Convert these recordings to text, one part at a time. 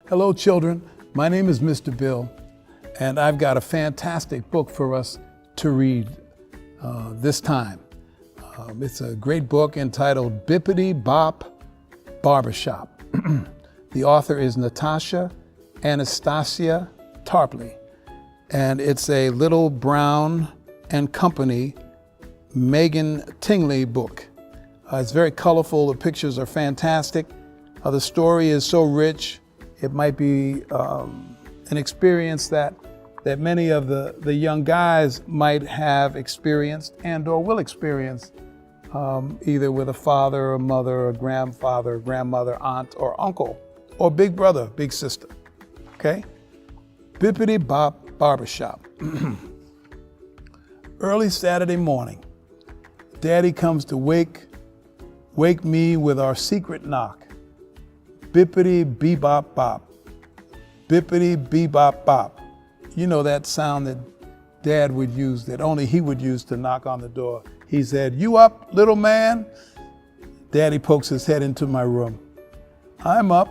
Hello, children. My name is Mr. Bill, and I've got a fantastic book for us to read this time. It's a great book entitled Bippity Bop Barbershop. The author is Natasha Anastasia Tarpley, and it's a Little Brown and Company Megan Tingley book. It's very colorful. The pictures are fantastic. The story is so rich. It might be an experience that many of the young guys might have experienced and or will experience, either with a father or mother or grandfather, grandmother, aunt or uncle, or big brother, big sister, okay? Bippity Bop Barbershop. Early Saturday morning, Daddy comes to wake me with our secret knock. Bippity bebop bop. Bippity bebop bop. You know that sound that Dad would use, that only he would use to knock on the door. He said, "You up, little man?" Daddy pokes his head into my room. "I'm up,"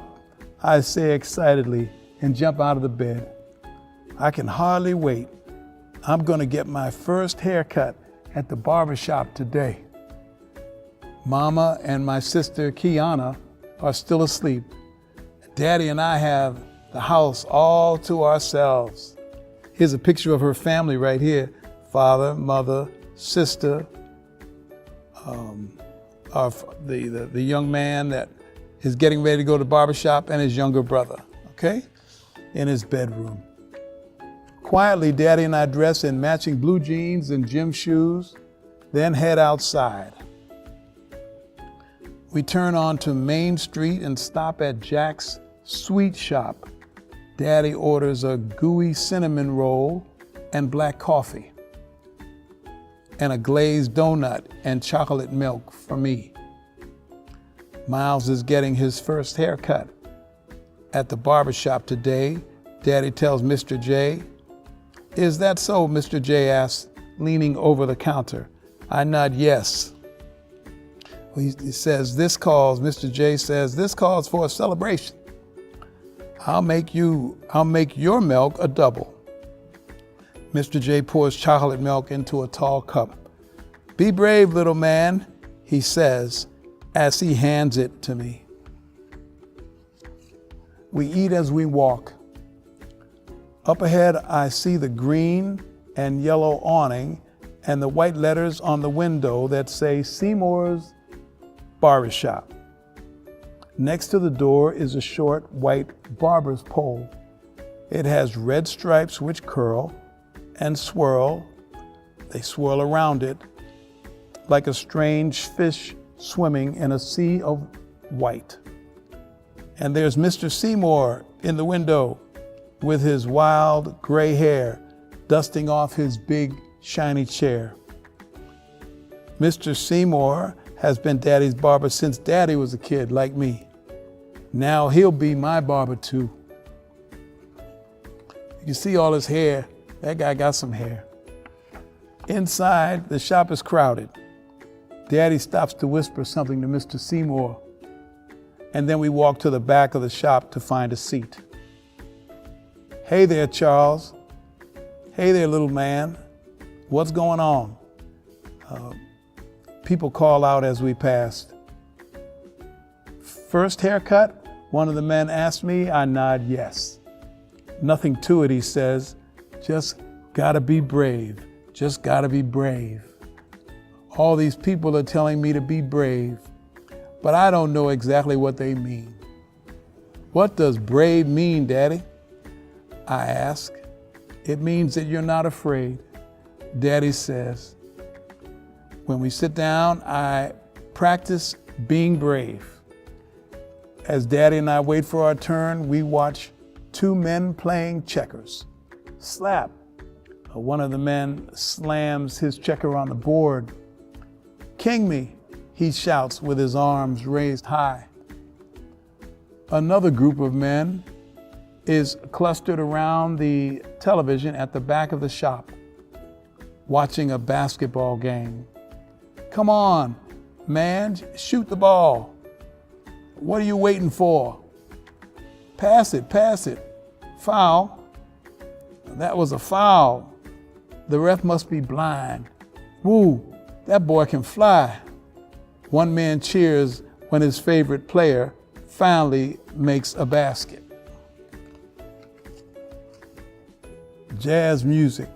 I say excitedly and jump out of the bed. I can hardly wait. I'm gonna get my first haircut at the barbershop today. Mama and my sister Kiana are still asleep. Daddy and I have the house all to ourselves. Here's a picture of her family right here. Father, mother, sister, the young man that is getting ready to go to the barbershop, and his younger brother, okay? In his bedroom. Quietly, Daddy and I dress in matching blue jeans and gym shoes, then head outside. We turn onto Main Street and stop at Jack's Sweet Shop. Daddy orders a gooey cinnamon roll and black coffee, and a glazed donut and chocolate milk for me. Miles is getting his first haircut at the barbershop today. Daddy tells Mr. J. "Is that so?" Mr. J asks, leaning over the counter. I nod yes. He says, Mr. J says, "This calls for a celebration. I'll make your milk a double." Mr. J pours chocolate milk into a tall cup. "Be brave, little man," he says as he hands it to me. We eat as we walk. Up ahead, I see the green and yellow awning and the white letters on the window that say Seymour's Barbershop. Next to the door is a short white barber's pole. It has red stripes which curl and swirl. They swirl around it like a strange fish swimming in a sea of white. And there's Mr. Seymour in the window with his wild gray hair dusting off his big shiny chair. Mr. Seymour has been Daddy's barber since Daddy was a kid like me. Now he'll be my barber too. You see all his hair? That guy got some hair. Inside, the shop is crowded. Daddy stops to whisper something to Mr. Seymour, and then we walk to the back of the shop to find a seat. "Hey there, Charles." "Hey there, little man. What's going on?" People call out as we passed. "First haircut?" one of the men asked me. I nod yes. "Nothing to it," he says. "Just gotta be brave. Just gotta be brave." All these people are telling me to be brave, but I don't know exactly what they mean. "What does brave mean, Daddy?" I ask. "It means that you're not afraid," Daddy says. When we sit down, I practice being brave. As Daddy and I wait for our turn, we watch two men playing checkers. Slap. One of the men slams his checker on the board. "King me," he shouts with his arms raised high. Another group of men is clustered around the television at the back of the shop, watching a basketball game. "Come on, man, shoot the ball. What are you waiting for?" Pass it, pass it. Foul. That was a foul. The ref must be blind. Woo, that boy can fly. One man cheers when his favorite player finally makes a basket. Jazz music,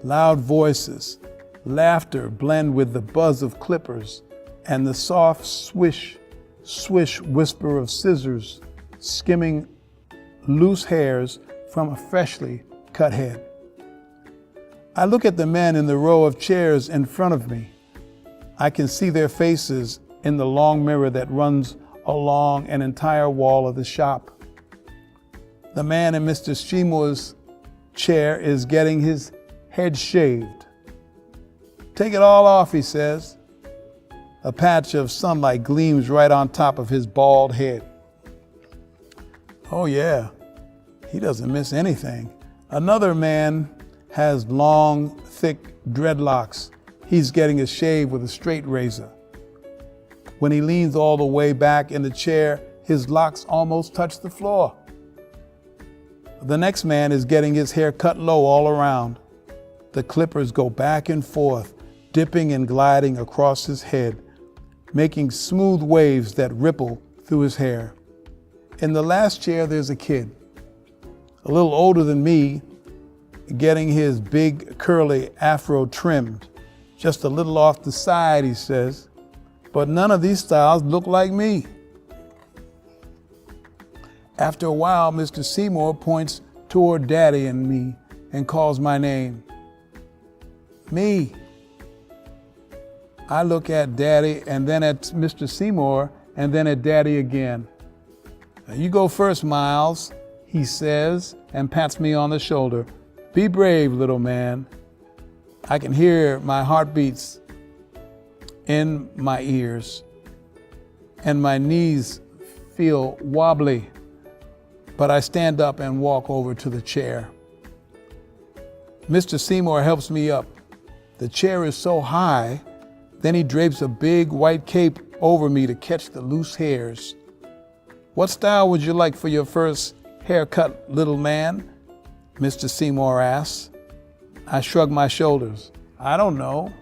loud voices, laughter blend with the buzz of clippers and the soft swish, swish whisper of scissors skimming loose hairs from a freshly cut head. I look at the men in the row of chairs in front of me. I can see their faces in the long mirror that runs along an entire wall of the shop. The man in Mr. Seymour's chair is getting his head shaved. Take it all off, he says. A patch of sunlight gleams right on top of his bald head. Oh yeah, he doesn't miss anything. Another man has long, thick dreadlocks. He's getting a shave with a straight razor. When he leans all the way back in the chair, his locks almost touch the floor. The next man is getting his hair cut low all around. The clippers go back and forth, dipping and gliding across his head, making smooth waves that ripple through his hair. In the last chair, there's a kid, a little older than me, getting his big curly afro trimmed, just a little off the side, he says. But none of these styles look like me. After a while, Mr. Seymour points toward Daddy and me and calls my name. Me. I look at Daddy and then at Mr. Seymour and then at Daddy again. Now, you go first, Miles, he says and pats me on the shoulder. Be brave, little man. I can hear my heartbeats in my ears and my knees feel wobbly, but I stand up and walk over to the chair. Mr. Seymour helps me up. The chair is so high, then he drapes a big white cape over me to catch the loose hairs. What style would you like for your first haircut, little man? Mr. Seymour asks. I shrug my shoulders. I don't know.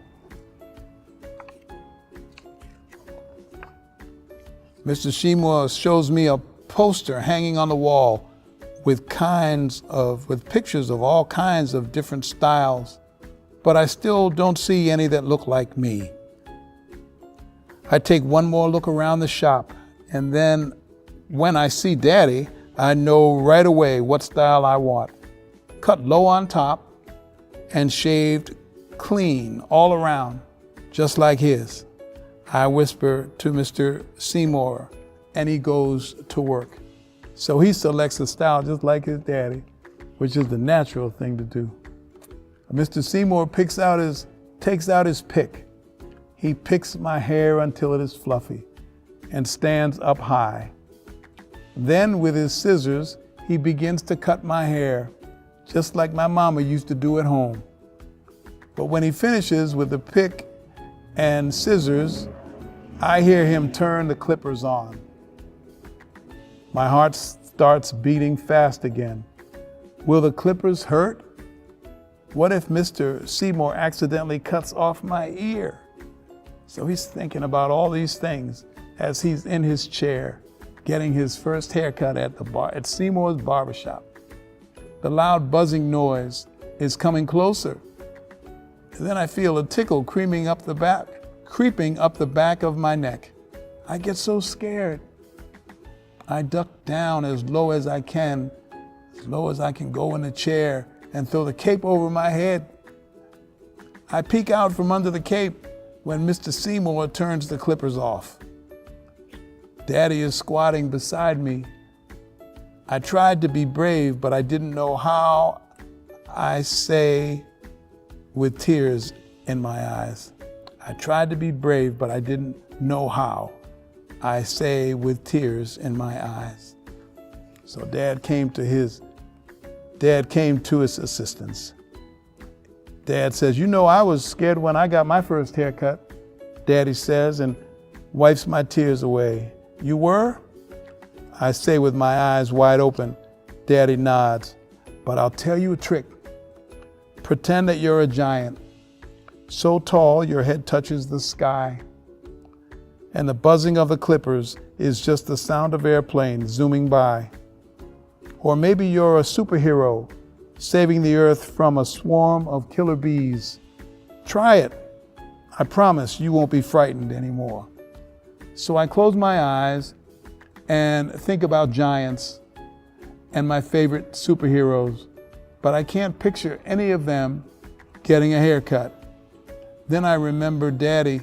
Mr. Seymour shows me a poster hanging on the wall with pictures of all kinds of different styles, but I still don't see any that look like me. I take one more look around the shop, and then when I see Daddy, I know right away what style I want. Cut low on top and shaved clean all around, just like his. I whisper to Mr. Seymour, and he goes to work. So he selects a style just like his daddy, which is the natural thing to do. Mr. Seymour takes out his pick. He picks my hair until it is fluffy and stands up high. Then with his scissors, he begins to cut my hair, just like my mama used to do at home. But when he finishes with the pick and scissors, I hear him turn the clippers on. My heart starts beating fast again. Will the clippers hurt? What if Mr. Seymour accidentally cuts off my ear? So he's thinking about all these things as he's in his chair, getting his first haircut at Seymour's Barbershop. The loud buzzing noise is coming closer. And then I feel a tickle creeping up the back of my neck. I get so scared. I duck down as low as I can go in the chair and throw the cape over my head. I peek out from under the cape when Mr. Seymour turns the clippers off. Daddy is squatting beside me. I tried to be brave, but I didn't know how. I say with tears in my eyes. I tried to be brave, but I didn't know how. I say with tears in my eyes. So Dad came to his assistance. Dad says, you know, I was scared when I got my first haircut, Daddy says, and wipes my tears away. You were? I say with my eyes wide open. Daddy nods. But I'll tell you a trick. Pretend that you're a giant, so tall your head touches the sky, and the buzzing of the clippers is just the sound of airplanes zooming by. Or maybe you're a superhero, saving the earth from a swarm of killer bees. Try it. I promise you won't be frightened anymore. So I close my eyes and think about giants and my favorite superheroes, but I can't picture any of them getting a haircut. Then I remember Daddy,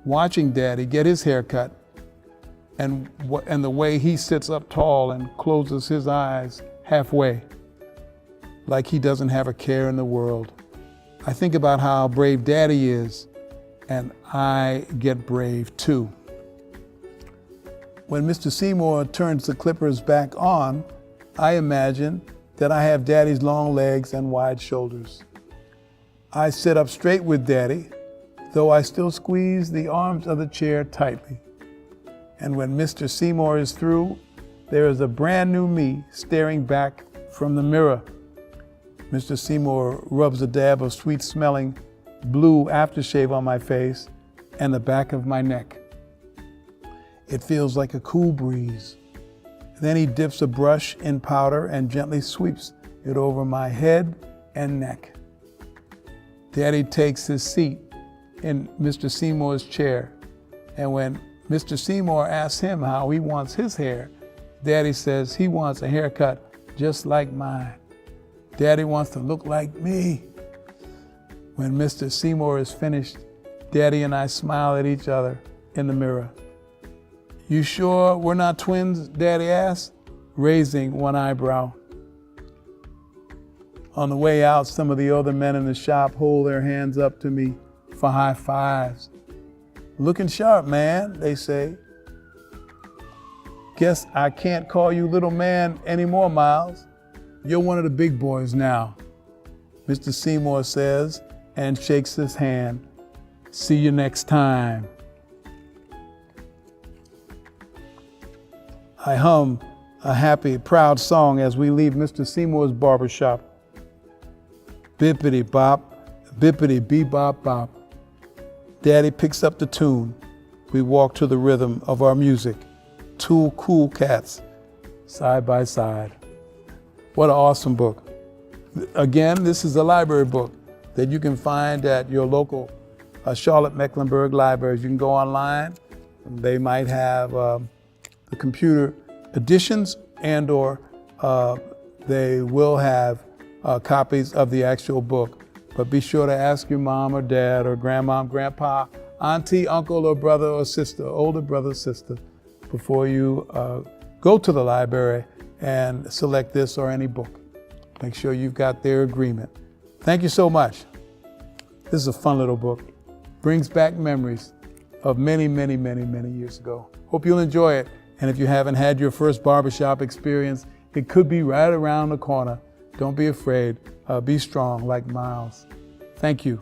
watching Daddy get his haircut, and the way he sits up tall and closes his eyes halfway, like he doesn't have a care in the world. I think about how brave Daddy is, and I get brave too. When Mr. Seymour turns the clippers back on, I imagine that I have Daddy's long legs and wide shoulders. I sit up straight with Daddy, though I still squeeze the arms of the chair tightly. And when Mr. Seymour is through, there is a brand new me staring back from the mirror. Mr. Seymour rubs a dab of sweet-smelling blue aftershave on my face and the back of my neck. It feels like a cool breeze. Then he dips a brush in powder and gently sweeps it over my head and neck. Daddy takes his seat in Mr. Seymour's chair, and when Mr. Seymour asks him how he wants his hair, Daddy says he wants a haircut just like mine. Daddy wants to look like me. When Mr. Seymour is finished, Daddy and I smile at each other in the mirror. You sure we're not twins? Daddy asks, raising one eyebrow. On the way out, some of the other men in the shop hold their hands up to me for high fives. Looking sharp, man, they say. Guess I can't call you little man anymore, Miles. You're one of the big boys now, Mr. Seymour says and shakes his hand. See you next time. I hum a happy, proud song as we leave Mr. Seymour's barbershop. Bippity bop, bippity bop bop. Daddy picks up the tune. We walk to the rhythm of our music. Two cool cats, side by side. What an awesome book. Again, this is a library book that you can find at your local Charlotte-Mecklenburg libraries. You can go online. They might have the computer editions, and or they will have copies of the actual book. But be sure to ask your mom or dad or grandmom, grandpa, auntie, uncle, or brother or sister, older brother or sister, before you go to the library and select this or any book. Make sure you've got their agreement. Thank you so much. This is a fun little book. Brings back memories of many, many, many, many years ago. Hope you'll enjoy it. And if you haven't had your first barbershop experience, it could be right around the corner. Don't be afraid. Be strong like Miles. Thank you.